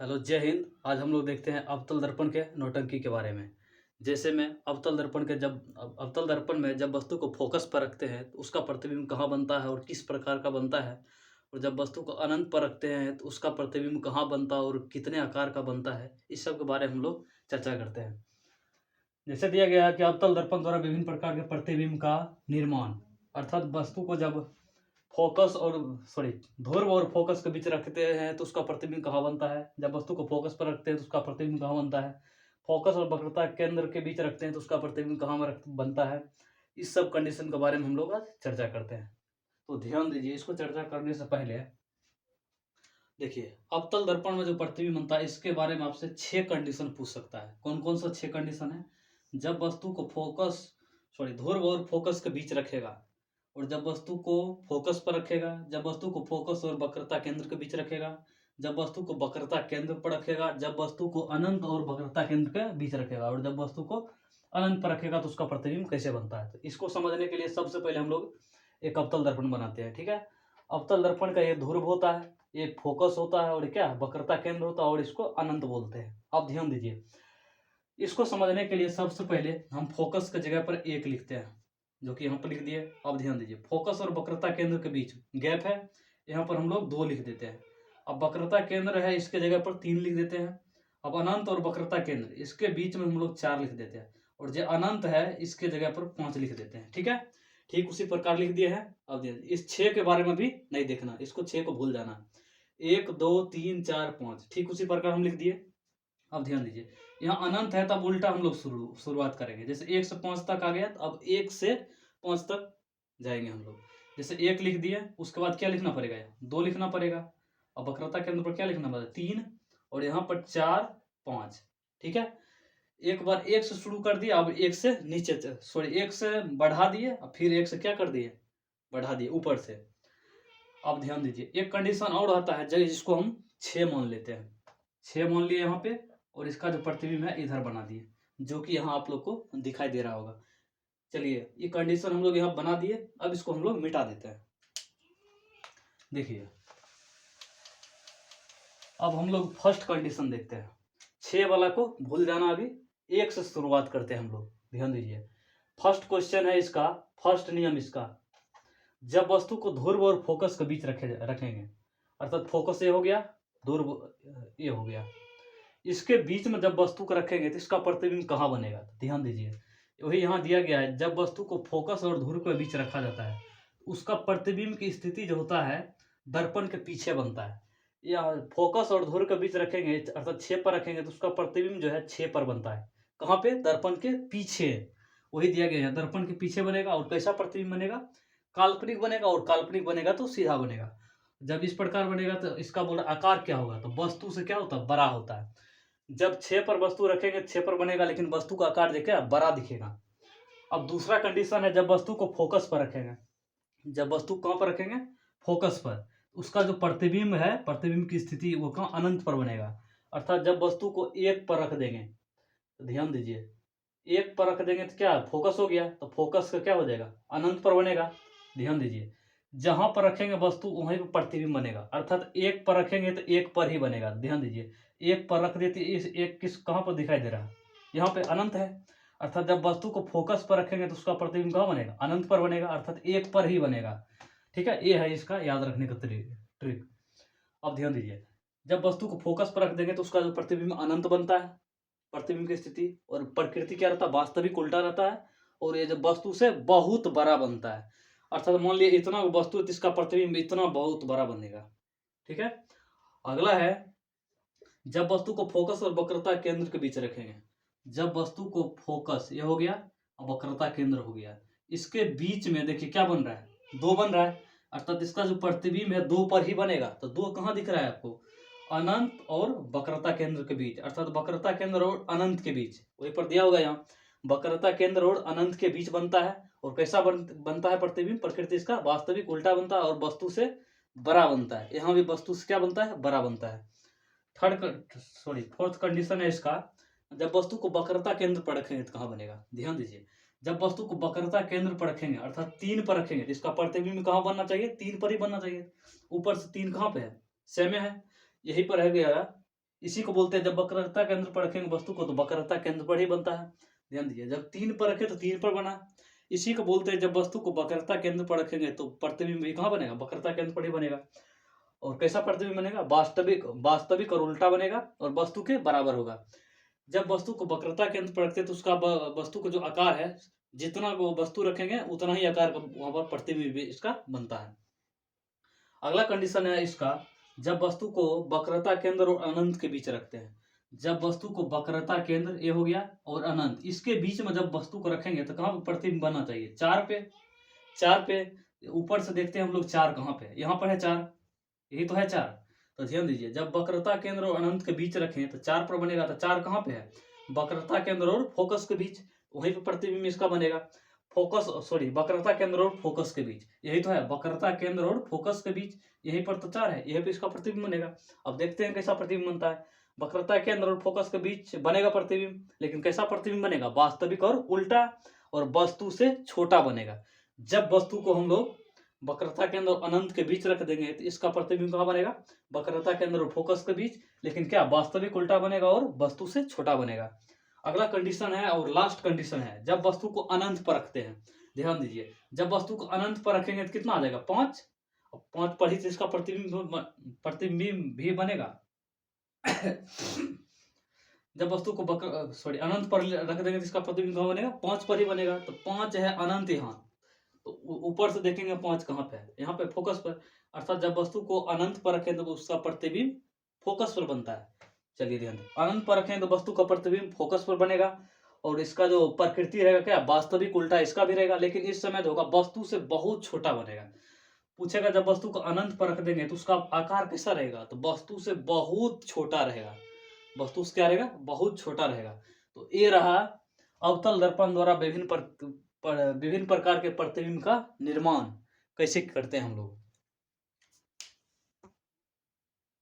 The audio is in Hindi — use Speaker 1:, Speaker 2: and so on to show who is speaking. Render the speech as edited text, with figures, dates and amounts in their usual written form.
Speaker 1: हेलो, जय हिंद। आज हम लोग देखते हैं अवतल दर्पण के नौटंकी के बारे में। जैसे में अवतल दर्पण के अवतल दर्पण में जब वस्तु को फोकस पर रखते हैं तो उसका प्रतिबिंब कहाँ बनता है और किस प्रकार का बनता है। और जब वस्तु को अनंत पर रखते हैं तो उसका प्रतिबिंब कहाँ बनता है और कितने आकार का बनता है, इस सब के बारे में हम लोग चर्चा करते हैं। जैसे दिया गया है कि अवतल दर्पण द्वारा विभिन्न प्रकार के प्रतिबिंब का निर्माण, अर्थात वस्तु को जब फोकस और ध्रुव और फोकस के बीच रखते हैं तो उसका प्रतिबिंब कहाँ बनता है। जब वस्तु को फोकस पर रखते हैं तो उसका प्रतिबिंब कहाँ बनता है। फोकस और वक्रता केंद्र के बीच रखते हैं तो उसका प्रतिबिंब कहाँ बनता है। इस सब कंडीशन के बारे में हम लोग आज चर्चा करते हैं। तो ध्यान दीजिए, इसको चर्चा करने से पहले देखिए, अवतल दर्पण में जो प्रतिबिंब बनता है इसके बारे में आपसे 6 कंडीशन पूछ सकता है। कौन कौन सा 6 कंडीशन है। जब वस्तु को ध्रुव और फोकस के बीच रखेगा, और जब वस्तु को फोकस पर रखेगा, जब वस्तु को फोकस और वक्रता केंद्र के बीच रखेगा, जब वस्तु को वक्रता केंद्र पर रखेगा, जब वस्तु को अनंत और वक्रता केंद्र के बीच रखेगा, और जब वस्तु को अनंत पर रखेगा तो उसका प्रतिबिंब कैसे बनता है। तो इसको समझने के लिए सबसे पहले हम लोग एक अवतल दर्पण बनाते हैं। ठीक है, अवतल दर्पण का ये ध्रुव होता है, एक फोकस होता है और क्या वक्रता केंद्र होता है, और इसको अनंत बोलते हैं। अब ध्यान दीजिए, इसको समझने के लिए सबसे पहले हम फोकस की जगह पर 1 लिखते हैं, जो कि यहाँ पर लिख दिए। अब ध्यान दीजिए, फोकस और वक्रता केंद्र के बीच गैप है, यहाँ पर हम लोग 2 लिख देते हैं। अब वक्रता केंद्र है, इसके जगह पर 3 लिख देते हैं। अब अनंत और वक्रता केंद्र इसके बीच में हम लोग 4 लिख देते हैं, और जो अनंत है इसके जगह पर 5 लिख देते हैं। ठीक है, ठीक उसी प्रकार लिख दिए हैं। अब इस 6 के बारे में भी नहीं देखना, इसको 6 को भूल जाना। 1 2 3 4 5 ठीक उसी प्रकार हम लिख दिए। अब ध्यान दीजिए, यहाँ अनंत है तब उल्टा हम लोग शुरुआत करेंगे। जैसे 1 से 5 तक आ गया, तो अब 1 से 5 तक जाएंगे हम लोग। जैसे 1 लिख दिया, उसके बाद क्या लिखना पड़ेगा, 2 लिखना पड़ेगा। अब वक्रता के अंदर पर क्या लिखना पड़ेगा, 3, और यहाँ पर 4 5। ठीक है, एक बार 1 से शुरू कर दिया, अब 1 से नीचे 1 से बढ़ा दिए, अब फिर 1 से क्या कर दिए, बढ़ा दिए ऊपर से। अब ध्यान दीजिए, एक कंडीशन और आता है जिसको हम 6 मान लेते हैं। 6 मान लिए यहाँ पे, और इसका जो प्रतिबिंब है इधर बना दिए, जो कि यहाँ आप लोग को दिखाई दे रहा होगा। चलिए, ये कंडीशन हम लोग यहाँ बना दिए। अब इसको हम लोग मिटा देते हैं। देखिए, अब हम लोग फर्स्ट कंडीशन देखते हैं। 6 वाला को भूल जाना, अभी 1 से शुरुआत करते हैं हम लोग। ध्यान दीजिए, फर्स्ट क्वेश्चन है इसका, फर्स्ट नियम इसका, जब वस्तु को ध्रुव और फोकस के बीच रखेंगे, अर्थात फोकस ये हो गया, ध्रुव ये हो गया, इसके बीच में जब वस्तु को रखेंगे तो इसका प्रतिबिंब कहाँ बनेगा। ध्यान दीजिए, वही यहाँ दिया गया है, जब वस्तु को फोकस और ध्रुव के बीच रखा जाता है उसका प्रतिबिंब की स्थिति जो होता है दर्पण के पीछे बनता है। या फोकस और ध्रुव के बीच रखेंगे, अर्थात 6 पर रखेंगे तो उसका प्रतिबिंब जो है 6 पर बनता है। कहाँ पे, दर्पण के पीछे। वही दिया गया है, दर्पण के पीछे बनेगा। और कैसा प्रतिबिंब बनेगा, काल्पनिक बनेगा, और काल्पनिक बनेगा तो सीधा बनेगा। जब इस प्रकार बनेगा तो इसका बोला आकार क्या होगा, तो वस्तु से क्या होता है, बड़ा होता है। जब 6 पर वस्तु रखेंगे 6 पर बनेगा, लेकिन वस्तु का आकार देखिए बड़ा दिखेगा। अब दूसरा कंडीशन है, जब वस्तु को फोकस पर रखेंगे, जब वस्तु कहाँ पर रखेंगे, फोकस पर, उसका जो प्रतिबिंब है, प्रतिबिंब की स्थिति वो कहाँ, अनंत पर बनेगा। अर्थात जब वस्तु को 1 पर रख देंगे, तो ध्यान दीजिए, 1 पर रख देंगे तो क्या फोकस हो गया, तो फोकस का क्या हो जाएगा, अनंत पर बनेगा। ध्यान दीजिए, जहां पर रखेंगे वस्तु वहीं पर प्रतिबिंब बनेगा, अर्थात 1 पर रखेंगे तो 1 पर ही बनेगा। ध्यान दीजिए, 1 पर रख देते, इस 1 किस कहाँ पर दिखाई दे रहा है, यहाँ पे अनंत है। अर्थात जब वस्तु को फोकस पर रखेंगे तो उसका प्रतिबिंब कहाँ बनेगा, अनंत पर बनेगा, अर्थात 1 पर ही बनेगा। ठीक है, ये है इसका याद रखने का ट्रिक। अब ध्यान दीजिए, जब वस्तु को फोकस पर रख देंगे तो उसका जो प्रतिबिंब अनंत बनता है, प्रतिबिंब की स्थिति, और प्रकृति क्या रहता है, वास्तविक उल्टा रहता है, और ये जब वस्तु से बहुत बड़ा बनता है, अर्थात मान लिया इतना वस्तु है तो इसका प्रतिबिंब इतना बहुत बड़ा बनेगा। ठीक है, अगला है, जब वस्तु को फोकस और वक्रता केंद्र के बीच रखेंगे, जब वस्तु को फोकस ये हो गया और वक्रता केंद्र हो गया, इसके बीच में देखिए क्या बन रहा है, 2 बन रहा है, अर्थात इसका जो प्रतिबिंब है 2 पर ही बनेगा। तो 2 कहाँ दिख रहा है आपको, अनंत और वक्रता केंद्र के बीच, अर्थात वक्रता केंद्र और अनंत के बीच, वही पर दिया होगा यहाँ, वक्रता केंद्र और अनंत के बीच बनता है। और कैसा बनता है प्रतिबिंब, प्रकृति इसका वास्तविक उल्टा बनता है और वस्तु से बड़ा बनता है। यहाँ भी वस्तु से क्या बनता है, बड़ा बनता है। फोर्थ कंडीशन है इसका, जब वस्तु को वक्रता केंद्र पर रखेंगे तो कहाँ बनेगा। ध्यान दीजिए, जब वस्तु को वक्रता केंद्र पर रखेंगे अर्थात 3 पर रखेंगे तो इसका प्रतिबिंब कहाँ बनना चाहिए, 3 पर ही बनना चाहिए। ऊपर से 3 कहाँ पे है, सेमे है, यही पर रह गया इसी को बोलते हैं जब वक्रता केंद्र पर रखेंगे वस्तु को तो वक्रता केंद्र पर ही बनता है। ध्यान दीजिए, जब 3 पर रखे तो 3 पर बना। इसी को बोलते हैं जब वस्तु को वक्रता केंद्र पर रखेंगे तो प्रतिबिंब भी कहाँ बनेगा, वक्रता केंद्र पर ही बनेगा। और कैसा प्रतिबिंब बनेगा, वास्तविक वास्तविक और उल्टा बनेगा और वस्तु के बराबर होगा। जब वस्तु को वक्रता केंद्र पर रखते हैं तो उसका वस्तु का जो आकार है, जितना वो वस्तु रखेंगे उतना ही आकार का वहां पर प्रतिबिंब भी इसका बनता है। अगला कंडीशन है इसका, जब वस्तु को वक्रता केंद्र और अनंत के बीच रखते हैं। जब वस्तु को वक्रता केंद्र ये हो गया और अनंत, इसके बीच में जब वस्तु को रखेंगे तो कहाँ पर प्रतिबिंब बनना चाहिए, 4 पे। 4 पे ऊपर से देखते हैं हम लोग 4 कहाँ पे, यहाँ पर है 4, यही तो है 4। तो ध्यान दीजिए, जब वक्रता केंद्र और अनंत के बीच रखें तो 4 पर बनेगा। तो 4 कहाँ पे है, वक्रता केंद्र और फोकस के बीच, वहीं पे प्रतिबिंब इसका बनेगा। वक्रता केंद्र और फोकस के बीच, यही तो है वक्रता केंद्र और फोकस के बीच, यहीं पर तो 4 है, यहीं पे इसका प्रतिबिंब बनेगा। अब देखते हैं कैसा प्रतिबिंब बनता है। वक्रता केंद्र और फोकस के बीच बनेगा प्रतिबिंब, लेकिन कैसा प्रतिबिंब बनेगा, वास्तविक और उल्टा, और वस्तु से छोटा बनेगा। जब वस्तु को हम लोग वक्रता केंद्र और अनंत के बीच रख देंगे तो इसका प्रतिबिंब कहाँ बनेगा, वक्रता केंद्र और फोकस के बीच, लेकिन क्या वास्तविक उल्टा बनेगा और वस्तु से छोटा बनेगा। अगला कंडीशन है और लास्ट कंडीशन है, जब वस्तु को अनंत पर रखते हैं। ध्यान दीजिए, जब वस्तु को अनंत पर रखेंगे तो कितना आ जाएगा, 5। 5 पर ही तो इसका प्रतिबिंब भी बनेगा। जब वस्तु को अनंत पर रख देंगे तो इसका प्रतिबिंब कहाँ बनेगा, 5 पर ही बनेगा। तो 5 है अनंत यहाँ, तो ऊपर से देखेंगे 5 कहाँ पे है, यहाँ पे फोकस पर। अर्थात जब वस्तु को अनंत पर रखें तो उसका प्रतिबिंब फोकस पर बनता है। चलिए ध्यान दें, अनंत पर रखें तो वस्तु का प्रतिबिंब फोकस पर बनेगा और इसका जो प्रकृति रहेगा क्या, वास्तविक उल्टा इसका भी रहेगा, लेकिन इस समय होगा वस्तु से बहुत छोटा बनेगा। पूछेगा जब वस्तु को अनंत पर रख देंगे तो उसका आकार कैसा रहेगा, तो वस्तु से बहुत छोटा रहेगा। वस्तु से क्या रहेगा, बहुत छोटा रहेगा। तो ये रहा अवतल दर्पण द्वारा विभिन्न प्रकार के प्रतिबिंब का निर्माण कैसे करते हैं हम लोग।